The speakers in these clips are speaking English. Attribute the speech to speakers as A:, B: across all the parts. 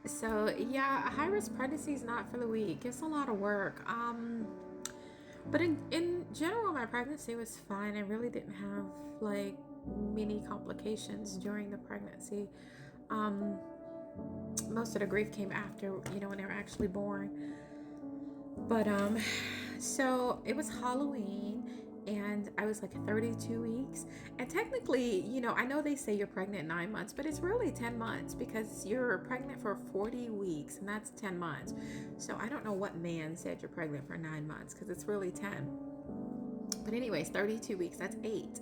A: So yeah, a high risk pregnancy is not for the weak. It's a lot of work. But in general, my pregnancy was fine. I really didn't have like many complications during the pregnancy. Um, Most of the grief came after, when they were actually born. But so it was Halloween and I was like 32 weeks. And technically, I know they say you're pregnant 9 months, but it's really 10 months because you're pregnant for 40 weeks and that's 10 months. So I don't know what man said you're pregnant for 9 months because it's really 10. But anyways, 32 weeks, that's 8.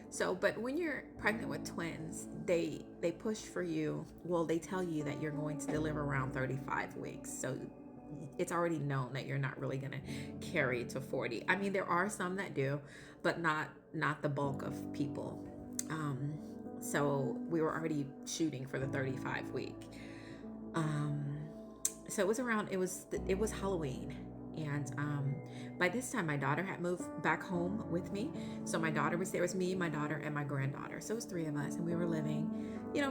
A: So, but when you're pregnant with twins, they push for you. Well, they tell you that you're going to deliver around 35 weeks. So it's already known that you're not really going to carry to 40. I mean, there are some that do, but not the bulk of people. Um, so we were already shooting for the 35 week. Um, so it was Halloween, and by this time my daughter had moved back home with me. So my daughter was there. It was me, my daughter, and my granddaughter. So it was three of us, and we were living,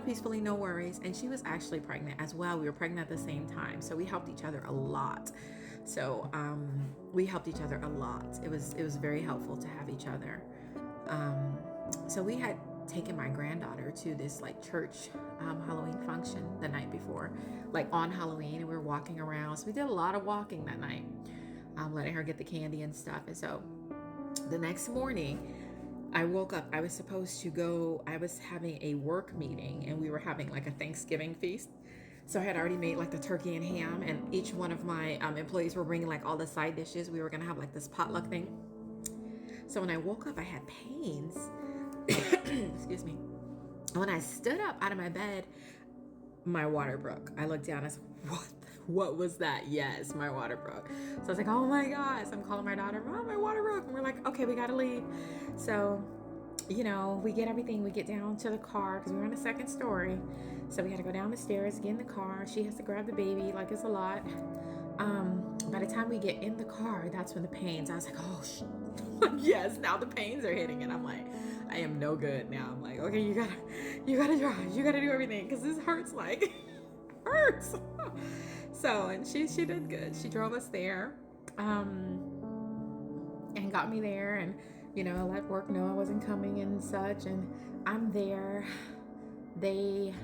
A: peacefully, no worries. And she was actually pregnant as well. We were pregnant at the same time, so we helped each other a lot. So we helped each other a lot. It was very helpful to have each other. Um, so we had taken my granddaughter to this like church Halloween function the night before, like on Halloween, and we were walking around. So we did a lot of walking that night, letting her get the candy and stuff. And so the next morning, I woke up. I was supposed to go. I was having a work meeting, and we were having like a Thanksgiving feast. So I had already made like the turkey and ham, and each one of my employees were bringing like all the side dishes. We were gonna have like this potluck thing. So when I woke up, I had pains. Excuse me. When I stood up out of my bed, my water broke. I looked down. I said, "What? What was that?" Yes, my water broke. So I was like, "Oh my gosh!" I'm calling my daughter. "Mom, my water broke." And we're like, "Okay, we gotta leave." So, we get everything. We get down to the car because we were on the second story. So we had to go down the stairs, get in the car. She has to grab the baby. Like it's a lot. By the time we get in the car, that's when the pains. I was like, "Oh, yes." Now the pains are hitting, and I'm like, I am no good now. I'm like, okay, you gotta drive. You gotta do everything because this hurts. Like, hurts. So, and she did good. She drove us there, and got me there, and let work know I wasn't coming and such. And I'm there. They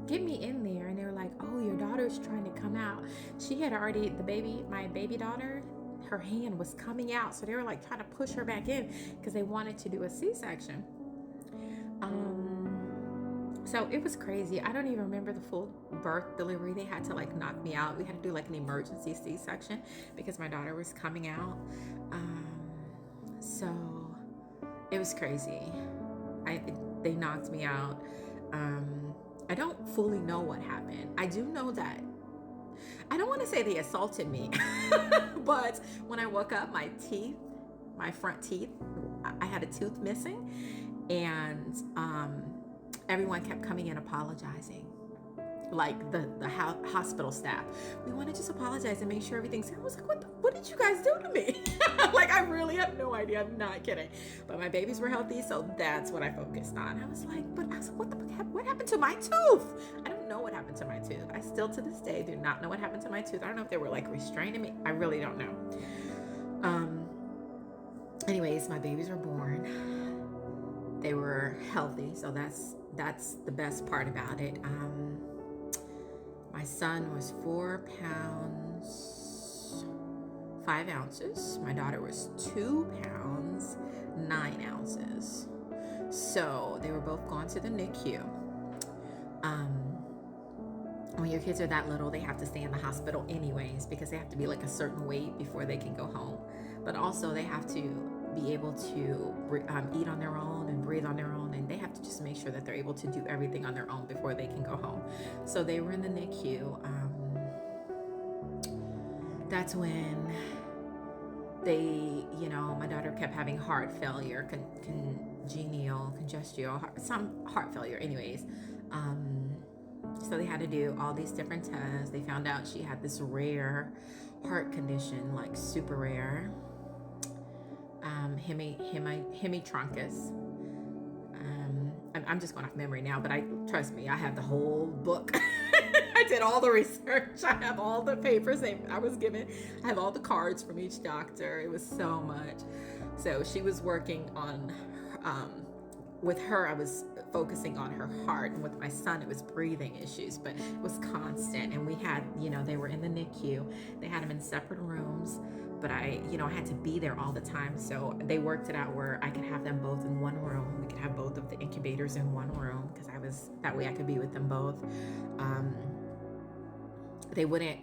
A: get me in there, and they were like, "Oh, your daughter's trying to come out." She had already my baby daughter. Her hand was coming out, so they were like trying to push her back in because they wanted to do a C-section. So it was crazy. I don't even remember the full birth delivery. They had to like knock me out. We had to do like an emergency C-section because my daughter was coming out. So it was crazy. I They knocked me out. I don't fully know what happened. I do know that I don't want to say they assaulted me, but when I woke up, my front teeth, I had a tooth missing, and everyone kept coming in apologizing. Like the hospital staff, we want to just apologize and make sure everything's. I was like, what did you guys do to me? Like, I really have no idea. I'm not kidding. But my babies were healthy, so that's what I focused on. I was like, what happened to my tooth? I don't know what happened to my tooth. I still to this day do not know what happened to my tooth. I don't know if they were like restraining me. I really don't know. Anyways, my babies were born. They were healthy, so that's the best part about it. My son was 4 pounds 5 ounces. My daughter was 2 pounds 9 ounces. So they were both gone to the NICU. Um, when your kids are that little, they have to stay in the hospital anyways because they have to be like a certain weight before they can go home. But also they have to be able to eat on their own and breathe on their own, and they have to just make sure that they're able to do everything on their own before they can go home. So they were in the NICU. That's when my daughter kept having heart failure, some heart failure anyways. So they had to do all these different tests. They found out she had this rare heart condition, like super rare, hemitroncus. I'm just going off memory now, but trust me, I have the whole book. I did all the research. I have all the papers I was given. I have all the cards from each doctor. It was so much. So she was working on, with her, I was focusing on her heart. And with my son, it was breathing issues, but it was constant. And we had, they were in the NICU. They had them in separate rooms, but I had to be there all the time. So they worked it out where I could have them both in one room. We could have both of the incubators in one room because that way I could be with them both. They wouldn't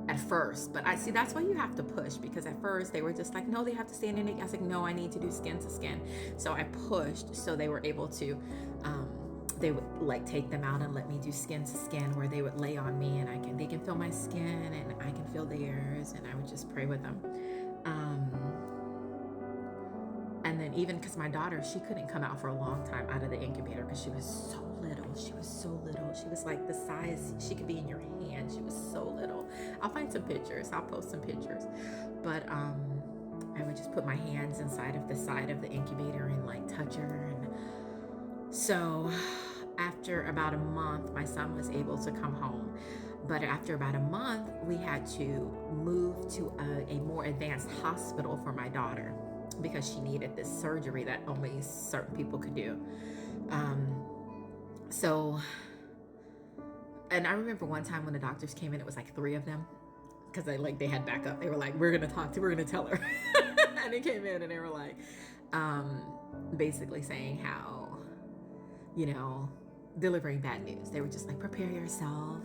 A: at first, but I see that's why you have to push, because at first they were just like, no, they have to stay in the NICU. I was like, no, I need to do skin to skin. So I pushed, so they were able to, they would like take them out and let me do skin to skin, where they would lay on me and they can feel my skin and I can feel theirs, and I would just pray with them. And then even because my daughter, she couldn't come out for a long time out of the incubator because she was so little. She was so little. She was like the size, she could be in your hand. She was so little. I'll find some pictures. I'll post some pictures. But I would just put my hands inside of the side of the incubator and like touch her. And so after about a month, my son was able to come home. But after about a month, we had to move to a more advanced hospital for my daughter, because she needed this surgery that only certain people could do. And I remember one time when the doctors came in, it was like 3 of them, because they had backup. They were like, we're gonna tell her. And they came in and they were like, basically saying how, delivering bad news. They were just like, prepare yourself.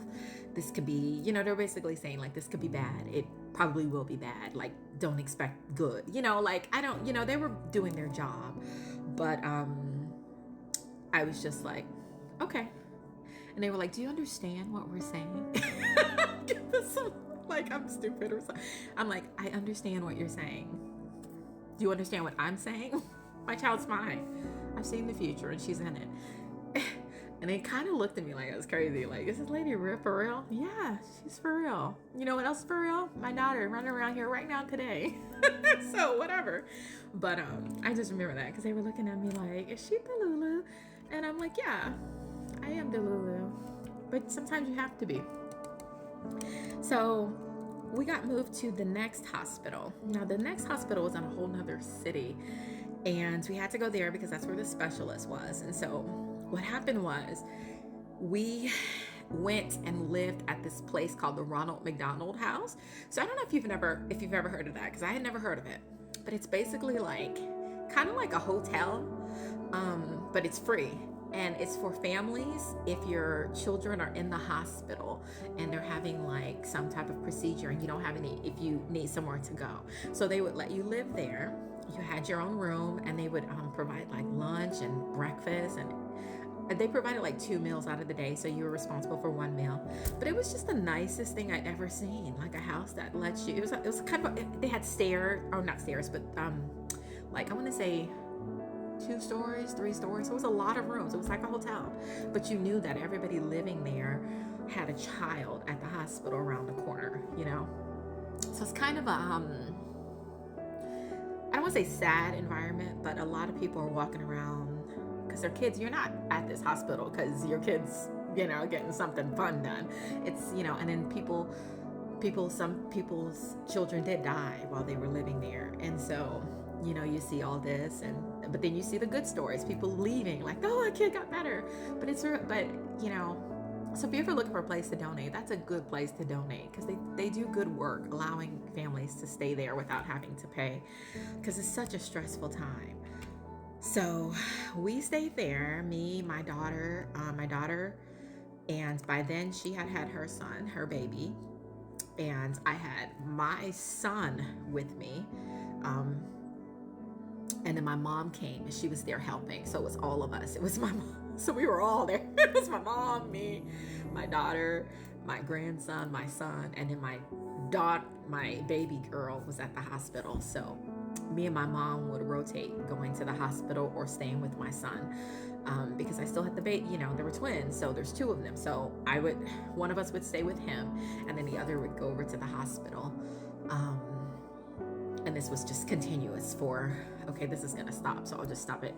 A: This could be, they were basically saying like, this could be bad. It probably will be bad. Like, don't expect good. They were doing their job. But I was just like, okay. And they were like, do you understand what we're saying? Like I'm stupid or something. I'm like, I understand what you're saying. Do you understand what I'm saying? My child's mine. I've seen the future and she's in it. And they kind of looked at me like I was crazy. Like, is this lady for real? Yeah, she's for real. You know what else is for real? My daughter running around here right now today. So whatever. But I just remember that because they were looking at me like, is she Delulu? And I'm like, yeah, I am Delulu. But sometimes you have to be. So we got moved to the next hospital. Now the next hospital was in a whole nother city. And we had to go there because that's where the specialist was. And so what happened was we went and lived at this place called the Ronald McDonald House. So I don't know if you've ever heard of that, because I had never heard of it. But it's basically like kind of like a hotel, but it's free. And it's for families if your children are in the hospital and they're having like some type of procedure and if you need somewhere to go. So they would let you live there. You had your own room, and they would provide like lunch and breakfast, and they provided like 2 meals out of the day, so you were responsible for 1 meal. But it was just the nicest thing I'd ever seen, like a house that lets you. It was kind of they had stairs, or not stairs, but like I want to say 2 stories, 3 stories. So it was a lot of rooms. It was like a hotel, but you knew that everybody living there had a child at the hospital around the corner. So it's kind of a I don't want to say sad environment, but a lot of people are walking around because their kids, you're not at this hospital because your kids, getting something fun done. It's, and then some people's children did die while they were living there. And so, you see all this, but then you see the good stories, people leaving like, oh, a kid got better. But so if you're ever looking for a place to donate, that's a good place to donate, because they do good work allowing families to stay there without having to pay, because it's such a stressful time. So we stayed there, me, my daughter, and by then she had her son, her baby, and I had my son with me. And then my mom came and she was there helping. So it was all of us. It was my mom. So we were all there. It was my mom, me, my daughter, my grandson, my son, and then my baby girl was at the hospital. So me and my mom would rotate going to the hospital or staying with my son, because I still had the baby. There were twins, so there's 2 of them. So one of us would stay with him, and then the other would go over to the hospital. And this was just continuous for, okay, this is gonna stop, so I'll just stop it